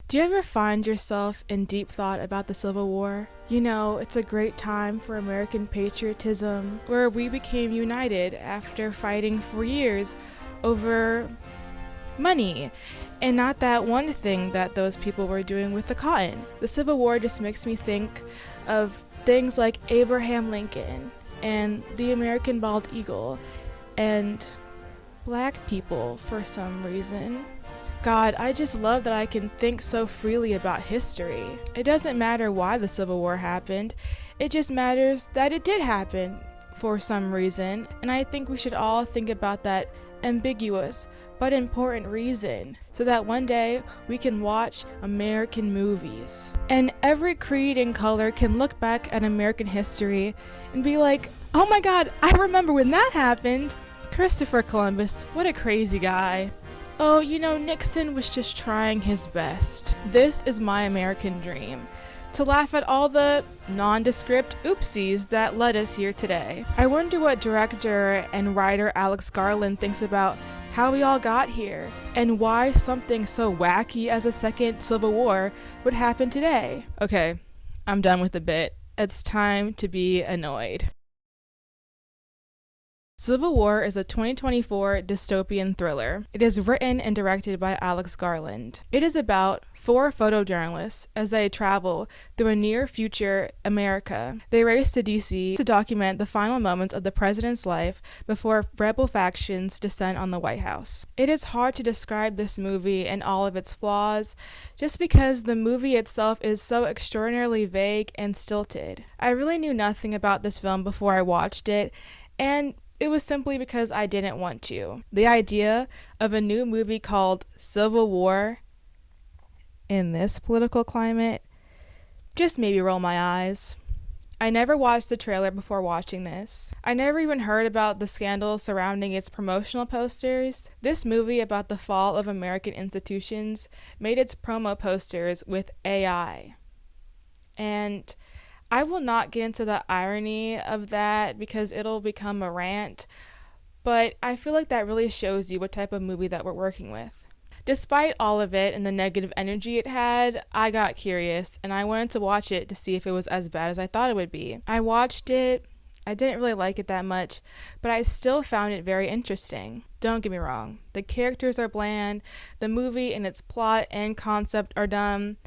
Do you ever find yourself in deep thought about the Civil War? You know, it's a great time for American patriotism, where we became united after fighting for years over money, and not that one thing that those people were doing with the cotton. The Civil War just makes me think of things like Abraham Lincoln and the American bald eagle and black people for some reason. God, I just love that I can think so freely about history. It doesn't matter why the Civil War happened, it just matters that it did happen for some reason, and I think we should all think about that ambiguous but important reason so that one day we can watch American movies. And every creed and color can look back at American history and be like, oh my God, I remember when that happened. Christopher Columbus, what a crazy guy. Oh, you know, Nixon was just trying his best. This is my American dream. To laugh at all the nondescript oopsies that led us here today. I wonder what director and writer Alex Garland thinks about how we all got here, and why something so wacky as a second Civil War would happen today. Okay, I'm done with the bit. It's time to be annoyed. Civil War is a 2024 dystopian thriller. It is written and directed by Alex Garland. It is about 4 photojournalists as they travel through a near-future America. They race to DC to document the final moments of the president's life before rebel factions descend on the White House. It is hard to describe this movie and all of its flaws, just because the movie itself is so extraordinarily vague and stilted. I really knew nothing about this film before I watched it, and it was simply because I didn't want to. The idea of a new movie called Civil War in this political climate just made me roll my eyes. I never watched the trailer before watching this. I never even heard about the scandal surrounding its promotional posters. This movie about the fall of American institutions made its promo posters with AI. And I will not get into the irony of that because it'll become a rant, but I feel like that really shows you what type of movie that we're working with. Despite all of it and the negative energy it had, I got curious and I wanted to watch it to see if it was as bad as I thought it would be. I watched it. I didn't really like it that much, but I still found it very interesting. Don't get me wrong. The characters are bland, the movie and its plot and concept are dumb,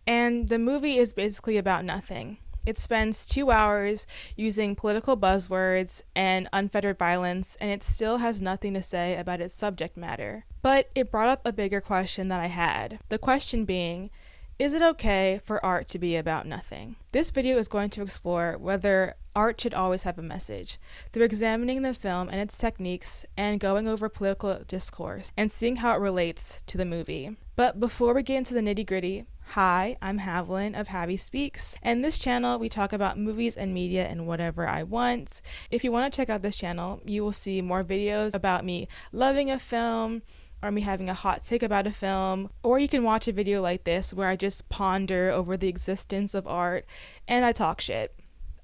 and the movie is basically about nothing. It spends 2 hours using political buzzwords and unfettered violence, and it still has nothing to say about its subject matter. But it brought up a bigger question that I had. The question being, is it okay for art to be about nothing? This video is going to explore whether art should always have a message, through examining the film and its techniques and going over political discourse and seeing how it relates to the movie. But before we get into the nitty-gritty, hi, I'm Haviland of HaviSpeaks, and this channel we talk about movies and media and whatever I want. If you want to check out this channel, you will see more videos about me loving a film, or me having a hot take about a film, or you can watch a video like this where I just ponder over the existence of art and I talk shit.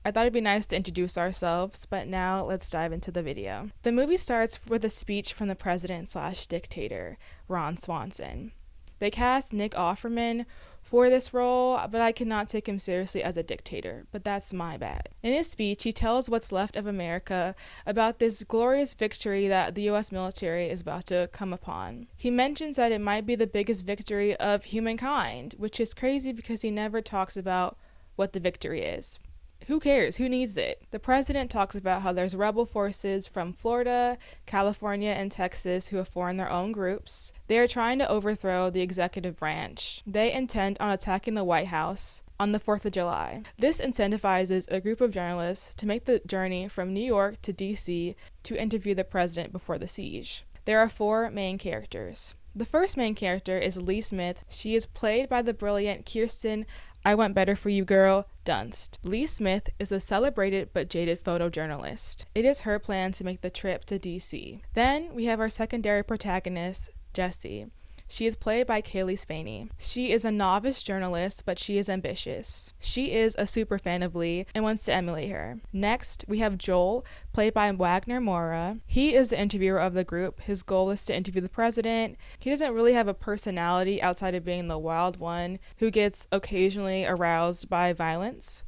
I thought it'd be nice to introduce ourselves, but now let's dive into the video. The movie starts with a speech from the president/dictator, Ron Swanson. They cast Nick Offerman for this role, but I cannot take him seriously as a dictator, but that's my bad. In his speech, he tells what's left of America about this glorious victory that the US military is about to come upon. He mentions that it might be the biggest victory of humankind, which is crazy because he never talks about what the victory is. Who cares? Who needs it? The president talks about how there's rebel forces from Florida, California, and Texas who have formed their own groups. They are trying to overthrow the executive branch. They intend on attacking the White House on the 4th of July. This incentivizes a group of journalists to make the journey from New York to DC to interview the president before the siege. There are 4 main characters. The first main character is Lee Smith. She is played by the brilliant Kirsten I Want Better For You Girl Dunst. Lee Smith is a celebrated but jaded photojournalist. It is her plan to make the trip to DC. Then we have our secondary protagonist, Jessie. She is played by Kaylee Spaney. She is a novice journalist, but she is ambitious. She is a super fan of Lee and wants to emulate her. Next, we have Joel, played by Wagner Moura. He is the interviewer of the group. His goal is to interview the president. He doesn't really have a personality outside of being the wild one who gets occasionally aroused by violence.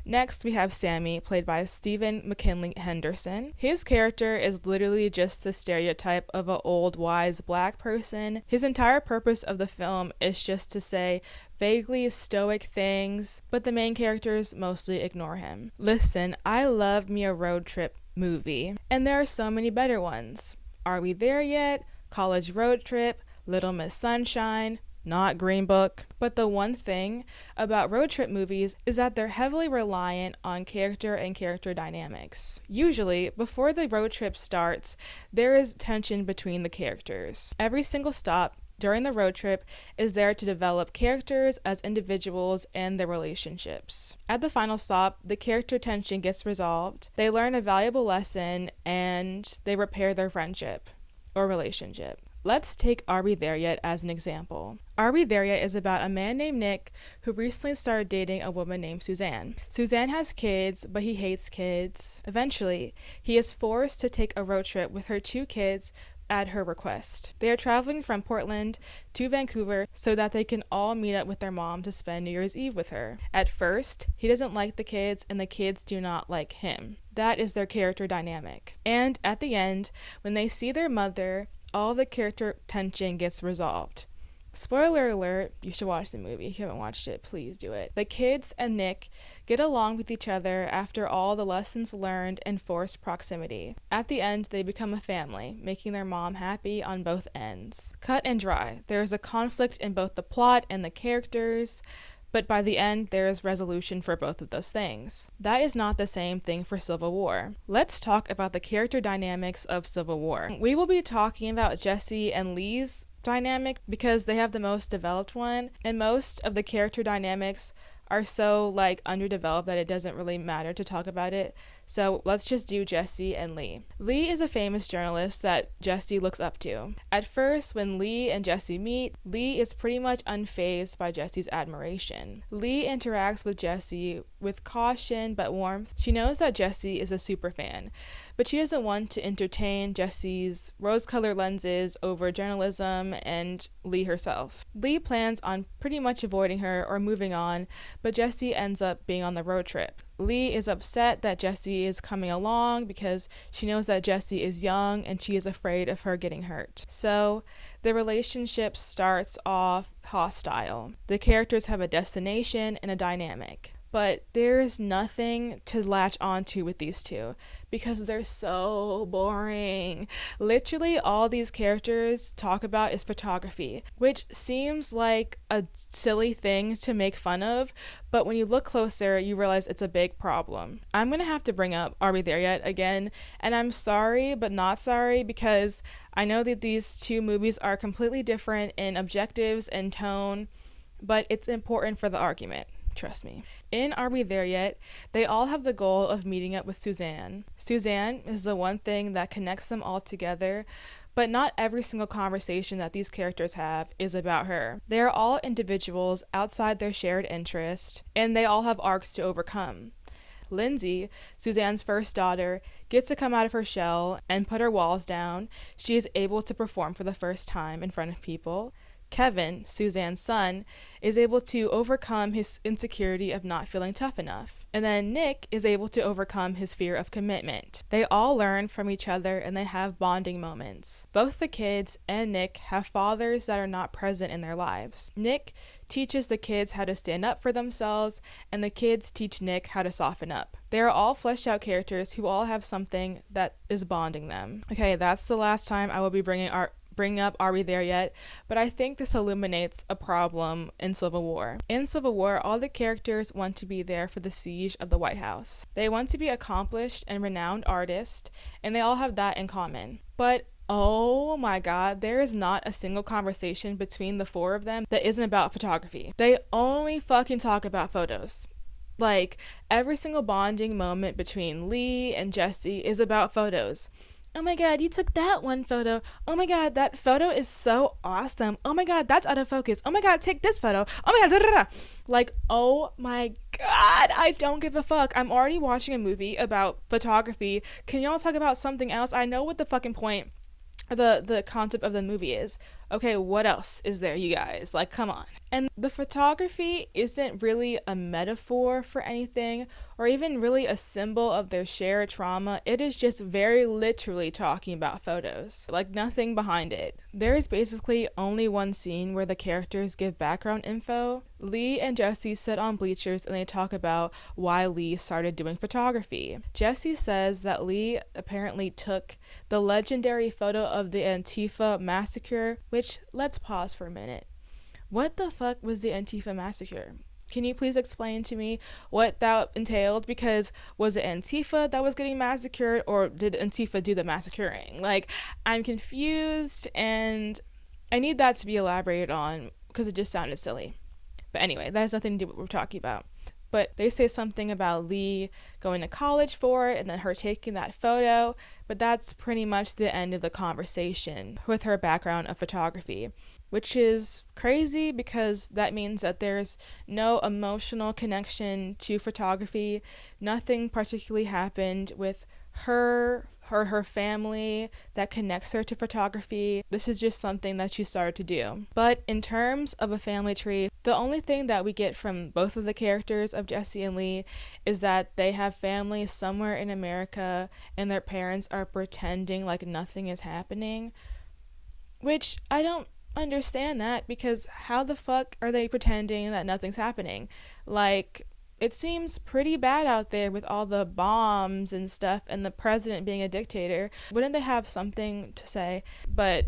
Next, we have Sammy, played by Stephen McKinley Henderson. His character is literally just the stereotype of an old, wise black person. His entire purpose of the film is just to say vaguely stoic things, but the main characters mostly ignore him. Listen, I love me a road trip movie, and there are so many better ones. Are We There Yet? College Road Trip, Little Miss Sunshine, not Green Book. But the one thing about road trip movies is that they're heavily reliant on character and character dynamics. Usually, before the road trip starts, there is tension between the characters. Every single stop during the road trip is there to develop characters as individuals and their relationships. At the final stop, the character tension gets resolved, they learn a valuable lesson, and they repair their friendship or relationship. Let's take Are We There Yet as an example. Are We There Yet is about a man named Nick who recently started dating a woman named Suzanne. Suzanne has kids, but he hates kids. Eventually, he is forced to take a road trip with her 2 kids at her request. They are traveling from Portland to Vancouver so that they can all meet up with their mom to spend New Year's Eve with her. At first, he doesn't like the kids and the kids do not like him. That is their character dynamic. And at the end, when they see their mother, all the character tension gets resolved. Spoiler alert, you should watch the movie. If you haven't watched it, please do it. The kids and Nick get along with each other after all the lessons learned and forced proximity. At the end, they become a family, making their mom happy on both ends. Cut and dry. There is a conflict in both the plot and the characters, but by the end, there is resolution for both of those things. That is not the same thing for Civil War. Let's talk about the character dynamics of Civil War. We will be talking about Jesse and Lee's dynamic because they have the most developed one, and most of the character dynamics are so underdeveloped that it doesn't really matter to talk about it. So let's just do Jesse and Lee. Lee is a famous journalist that Jesse looks up to. At first, when Lee and Jesse meet, Lee is pretty much unfazed by Jesse's admiration. Lee interacts with Jesse with caution but warmth. She knows that Jesse is a super fan, but she doesn't want to entertain Jesse's rose-colored lenses over journalism and Lee herself. Lee plans on pretty much avoiding her or moving on, but Jesse ends up being on the road trip. Lee is upset that Jesse is coming along because she knows that Jesse is young and she is afraid of her getting hurt. So the relationship starts off hostile. The characters have a destination and a dynamic. But there's nothing to latch onto with these two because they're so boring. Literally all these characters talk about is photography, which seems like a silly thing to make fun of, but when you look closer, you realize it's a big problem. I'm going to have to bring up Are We There Yet again, and I'm sorry but not sorry because I know that these two movies are completely different in objectives and tone, but it's important for the argument. Trust me. In Are We There Yet? They all have the goal of meeting up with Suzanne. Suzanne is the one thing that connects them all together, but not every single conversation that these characters have is about her. They are all individuals outside their shared interest, and they all have arcs to overcome. Lindsay, Suzanne's first daughter, gets to come out of her shell and put her walls down. She is able to perform for the first time in front of people. Kevin, Suzanne's son, is able to overcome his insecurity of not feeling tough enough. And then Nick is able to overcome his fear of commitment. They all learn from each other and they have bonding moments. Both the kids and Nick have fathers that are not present in their lives. Nick teaches the kids how to stand up for themselves, and the kids teach Nick how to soften up. They are all fleshed out characters who all have something that is bonding them. Okay, that's the last time I will be bringing up Are We There Yet? But I think this illuminates a problem in Civil War. In Civil War, all the characters want to be there for the siege of the White House. They want to be accomplished and renowned artists, and they all have that in common. But oh my god, there is not a single conversation between the four of them that isn't about photography. They only fucking talk about photos. Every single bonding moment between Lee and Jesse is about photos. Oh my god, you took that one photo. Oh my god, that photo is so awesome. Oh my god, that's out of focus. Oh my god, take this photo. Oh my god, da, da, da. Like, oh my god, I don't give a fuck. I'm already watching a movie about photography. Can y'all talk about something else? I know what the fucking point, the concept of the movie is. Okay, what else is there, you guys? Like, come on. And the photography isn't really a metaphor for anything or even really a symbol of their shared trauma. It is just very literally talking about photos, like nothing behind it. There is basically only one scene where the characters give background info. Lee and Jesse sit on bleachers and they talk about why Lee started doing photography. Jesse says that Lee apparently took the legendary photo of the Antifa massacre, which, let's pause for a minute. What the fuck was the Antifa massacre? Can you please explain to me what that entailed? Because was it Antifa that was getting massacred, or did Antifa do the massacring? Like, I'm confused, and I need that to be elaborated on because it just sounded silly. But anyway, that has nothing to do with what we're talking about. But they say something about Lee going to college for it and then her taking that photo, but that's pretty much the end of the conversation with her background of photography, which is crazy because that means that there's no emotional connection to photography. Nothing particularly happened with her family that connects her to photography. This is just something that she started to do. But in terms of a family tree, the only thing that we get from both of the characters of Jesse and Lee is that they have families somewhere in America and their parents are pretending like nothing is happening, which I don't understand that, because how the fuck are they pretending that nothing's happening? Like, it seems pretty bad out there with all the bombs and stuff and the president being a dictator. Wouldn't they have something to say? But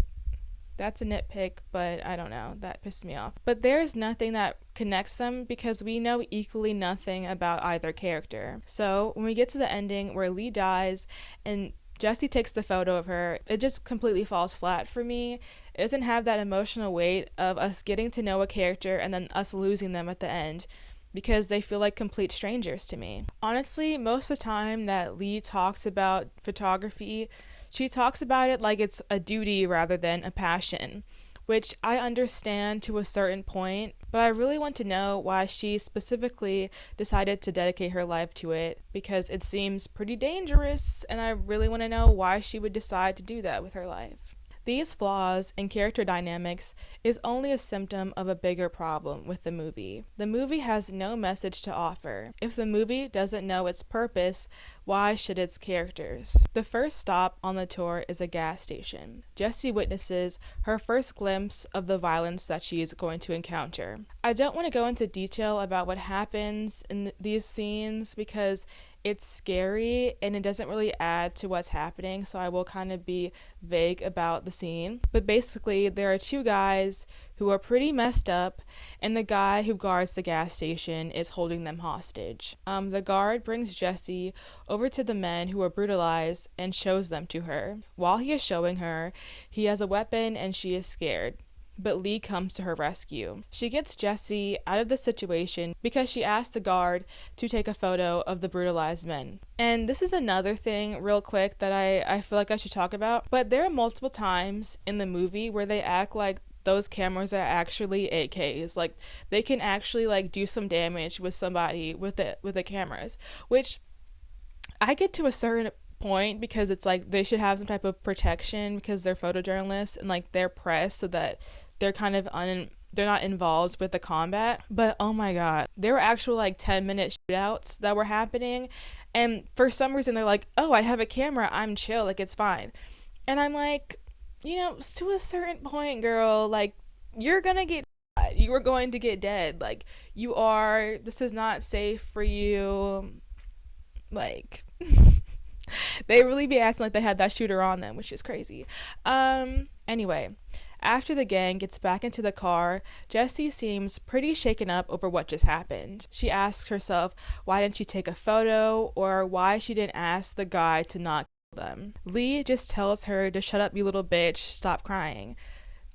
that's a nitpick, but I don't know. That pissed me off. But there's nothing that connects them because we know equally nothing about either character. So when we get to the ending where Lee dies and Jesse takes the photo of her, it just completely falls flat for me. It doesn't have that emotional weight of us getting to know a character and then us losing them at the end, because they feel like complete strangers to me. Honestly, most of the time that Lee talks about photography, she talks about it like it's a duty rather than a passion, which I understand to a certain point, but I really want to know why she specifically decided to dedicate her life to it, because it seems pretty dangerous, and I really want to know why she would decide to do that with her life. These flaws in character dynamics is only a symptom of a bigger problem with the movie. The movie has no message to offer. If the movie doesn't know its purpose, why should its characters? The first stop on the tour is a gas station. Jessie witnesses her first glimpse of the violence that she is going to encounter. I don't want to go into detail about what happens in these scenes because it's scary and it doesn't really add to what's happening, so I will kind of be vague about the scene. But basically, there are two guys who are pretty messed up, and the guy who guards the gas station is holding them hostage. The guard brings Jessie over to the men who are brutalized and shows them to her. While he is showing her, he has a weapon and she is scared. But Lee comes to her rescue. She gets Jessie out of the situation because she asked the guard to take a photo of the brutalized men. And this is another thing real quick that I feel like I should talk about. But there are multiple times in the movie where they act like those cameras are actually AKs. Like, they can actually like do some damage with somebody with the cameras, which I get to a certain point because it's like they should have some type of protection because they're photojournalists and like they're press, so that they're kind of they're not involved with the combat. But oh my god, there were actual like 10-minute shootouts that were happening, and for some reason they're like, oh, I have a camera, I'm chill, like it's fine. And I'm like, you know, to a certain point, girl, like you are going to get dead, like you are, this is not safe for you. Like they really be acting like they had that shooter on them, which is crazy. Anyway, after the gang gets back into the car, Jessie seems pretty shaken up over what just happened. She asks herself why didn't she take a photo, or why she didn't ask the guy to not kill them. Lee just tells her to shut up, you little bitch, stop crying.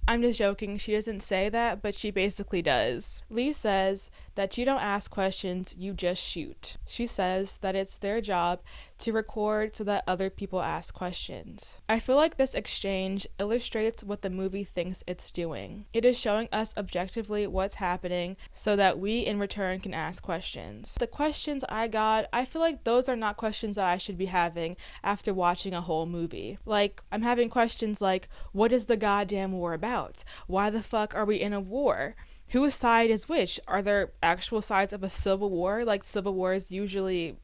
I'm just joking, she doesn't say that, but she basically does. Lee says that you don't ask questions, you just shoot. She says that it's their job to record so that other people ask questions. I feel like this exchange illustrates what the movie thinks it's doing. It is showing us objectively what's happening so that we in return can ask questions. The questions I got, I feel like those are not questions that I should be having after watching a whole movie. Like, I'm having questions like, what is the goddamn war about? Why the fuck are we in a war? Whose side is which? Are there actual sides of a civil war like civil wars usually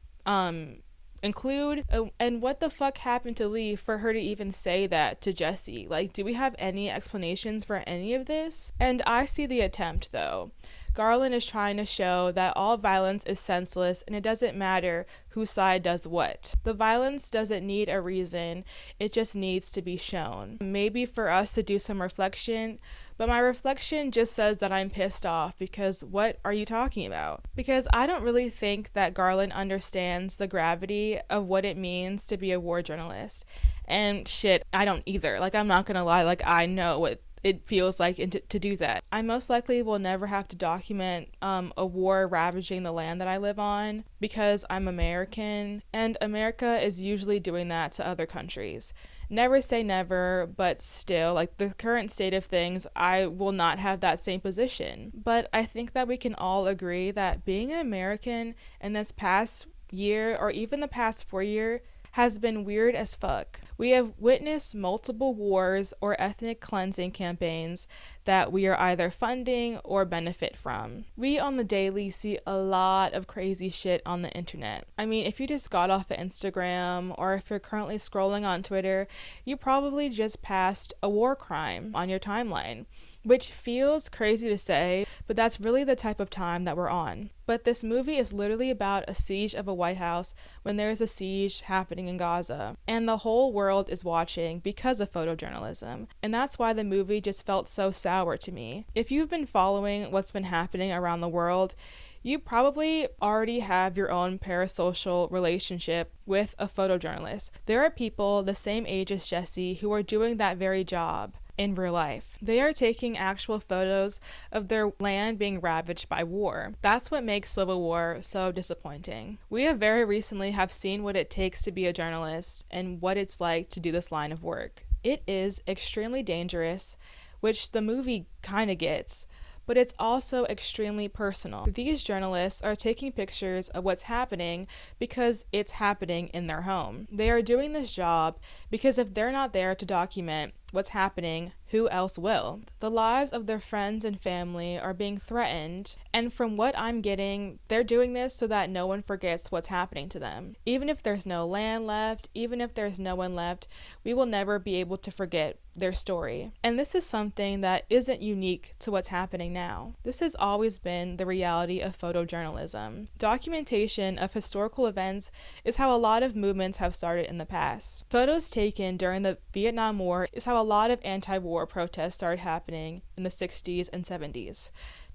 include? And what the fuck happened to Lee for her to even say that to Jesse? Like, do we have any explanations for any of this? And I see the attempt, though. Garland is trying to show that all violence is senseless and it doesn't matter whose side does what. The violence doesn't need a reason, it just needs to be shown. Maybe for us to do some reflection, but my reflection just says that I'm pissed off because what are you talking about? Because I don't really think that Garland understands the gravity of what it means to be a war journalist. And shit, I don't either. Like, I'm not gonna lie, like, I know what it feels like to do that. I most likely will never have to document a war ravaging the land that I live on because I'm American, and America is usually doing that to other countries. Never say never, but still, like, the current state of things, I will not have that same position. But I think that we can all agree that being an American in this past year, or even the past 4 years, has been weird as fuck. We have witnessed multiple wars or ethnic cleansing campaigns that we are either funding or benefit from. We on the daily see a lot of crazy shit on the internet. I mean, if you just got off of Instagram or if you're currently scrolling on Twitter, you probably just passed a war crime on your timeline, which feels crazy to say, but that's really the type of time that we're on. But this movie is literally about a siege of a White House when there is a siege happening in Gaza, and the whole world is watching because of photojournalism, and that's why the movie just felt so sour to me. If you've been following what's been happening around the world, you probably already have your own parasocial relationship with a photojournalist. There are people the same age as Jesse who are doing that very job in real life. They are taking actual photos of their land being ravaged by war. That's what makes civil war so disappointing. We have very recently have seen what it takes to be a journalist and what it's like to do this line of work. It is extremely dangerous, which the movie kind of gets, but it's also extremely personal. These journalists are taking pictures of what's happening because it's happening in their home. They are doing this job because if they're not there to document what's happening, who else will? The lives of their friends and family are being threatened, and from what I'm getting, they're doing this so that no one forgets what's happening to them. Even if there's no land left, even if there's no one left, we will never be able to forget their story. And this is something that isn't unique to what's happening now. This has always been the reality of photojournalism. Documentation of historical events is how a lot of movements have started in the past. Photos taken during the Vietnam War is how a lot of anti-war protests started happening in the 60s and 70s.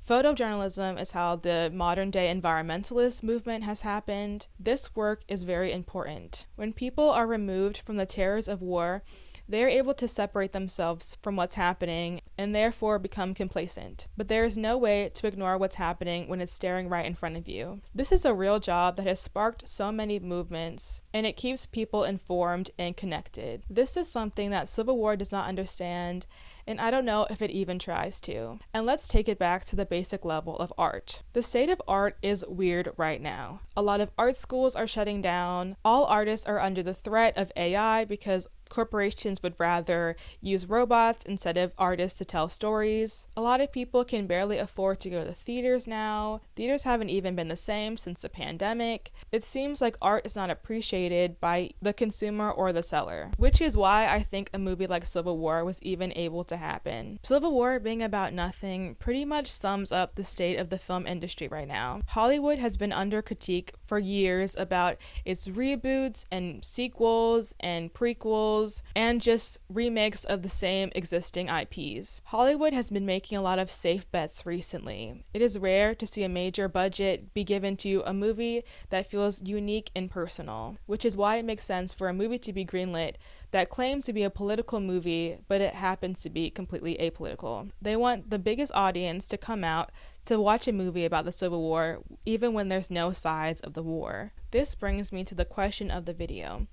Photojournalism is how the modern-day environmentalist movement has happened. This work is very important. When people are removed from the terrors of war, they are able to separate themselves from what's happening and therefore become complacent. But there is no way to ignore what's happening when it's staring right in front of you. This is a real job that has sparked so many movements, and it keeps people informed and connected. This is something that Civil War does not understand, and I don't know if it even tries to. And let's take it back to the basic level of art. The state of art is weird right now. A lot of art schools are shutting down. All artists are under the threat of AI because corporations would rather use robots instead of artists to tell stories. A lot of people can barely afford to go to theaters now. Theaters haven't even been the same since the pandemic. It seems like art is not appreciated by the consumer or the seller, which is why I think a movie like Civil War was even able to happen. Civil War being about nothing pretty much sums up the state of the film industry right now. Hollywood has been under critique for years about its reboots and sequels and prequels sequels, and just remakes of the same existing IPs. Hollywood has been making a lot of safe bets recently. It is rare to see a major budget be given to a movie that feels unique and personal, which is why it makes sense for a movie to be greenlit that claims to be a political movie, but it happens to be completely apolitical. They want the biggest audience to come out to watch a movie about the Civil War, even when there's no sides of the war. This brings me to the question of the video.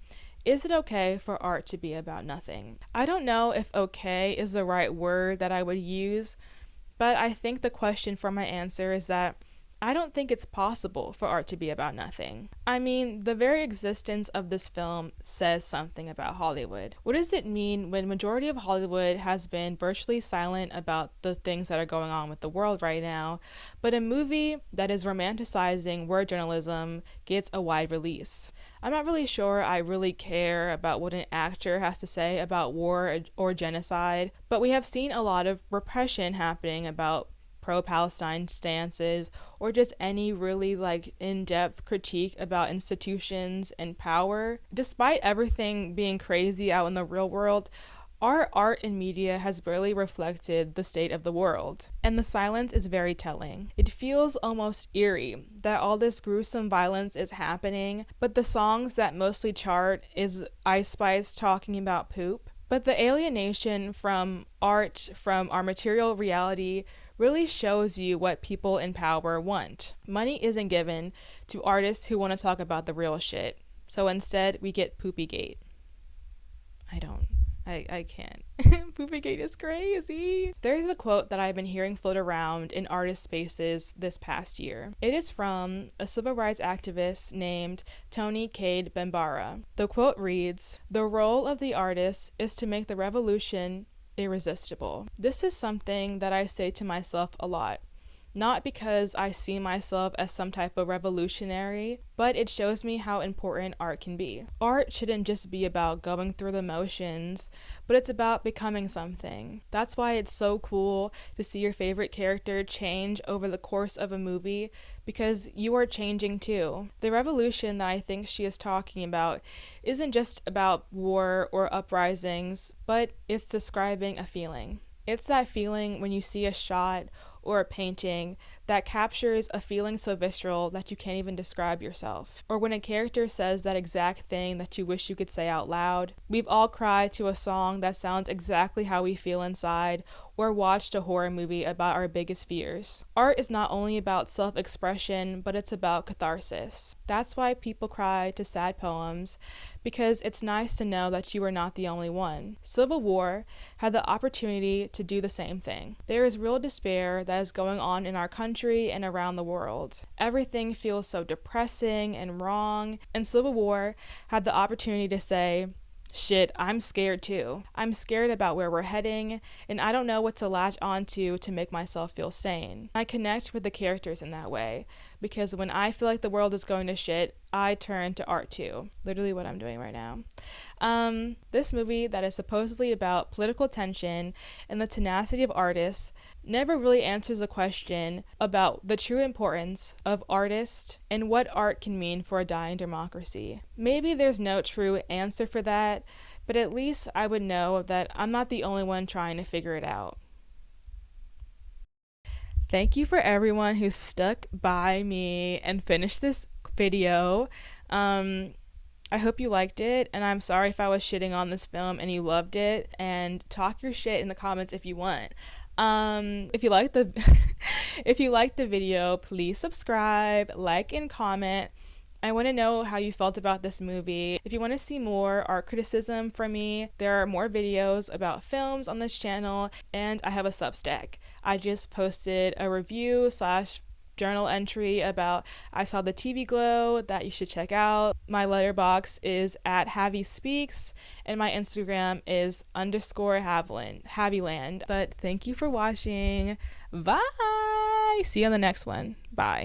Is it okay for art to be about nothing? I don't know if okay is the right word that I would use, but I think the question for my answer is that I don't think it's possible for art to be about nothing. I mean, the very existence of this film says something about Hollywood. What does it mean when majority of Hollywood has been virtually silent about the things that are going on with the world right now, but a movie that is romanticizing war journalism gets a wide release? I'm not really sure I really care about what an actor has to say about war or genocide, but we have seen a lot of repression happening about pro-Palestine stances, or just any really in-depth critique about institutions and power. Despite everything being crazy out in the real world, our art and media has barely reflected the state of the world, and the silence is very telling. It feels almost eerie that all this gruesome violence is happening, but the songs that mostly chart is Ice Spice talking about poop. But the alienation from art, from our material reality, really shows you what people in power want. Money isn't given to artists who want to talk about the real shit. So instead, we get Poopygate. I can't. Poopygate is crazy. There's a quote that I've been hearing float around in artist spaces this past year. It is from a civil rights activist named Tony Cade Bambara. The quote reads, "The role of the artist is to make the revolution irresistible." This is something that I say to myself a lot. Not because I see myself as some type of revolutionary, but it shows me how important art can be. Art shouldn't just be about going through the motions, but it's about becoming something. That's why it's so cool to see your favorite character change over the course of a movie, because you are changing too. The revolution that I think she is talking about isn't just about war or uprisings, but it's describing a feeling. It's that feeling when you see a shot or a painting that captures a feeling so visceral that you can't even describe yourself. Or when a character says that exact thing that you wish you could say out loud. We've all cried to a song that sounds exactly how we feel inside, or watched a horror movie about our biggest fears. Art is not only about self-expression, but it's about catharsis. That's why people cry to sad poems, because it's nice to know that you are not the only one. Civil War had the opportunity to do the same thing. There is real despair that is going on in our country and around the world. Everything feels so depressing and wrong, and Civil War had the opportunity to say, shit, I'm scared too. I'm scared about where we're heading, and I don't know what to latch onto to make myself feel sane. I connect with the characters in that way, because when I feel like the world is going to shit, I turn to art too. Literally what I'm doing right now. This movie that is supposedly about political tension and the tenacity of artists never really answers the question about the true importance of artists and what art can mean for a dying democracy. Maybe there's no true answer for that, but at least I would know that I'm not the only one trying to figure it out. Thank you for everyone who stuck by me and finished this video. I hope you liked it, and I'm sorry if I was shitting on this film and you loved it, and talk your shit in the comments if you want. If you liked the if you liked the video, please subscribe, like, and comment. I want to know how you felt about this movie. If you want to see more art criticism from me, there are more videos about films on this channel, and I have a Substack. I just posted a review / journal entry about I Saw the TV Glow that you should check out. My Letterboxd is at HaviSpeaks, and my Instagram is _Haviland. But thank you for watching. Bye! See you on the next one. Bye.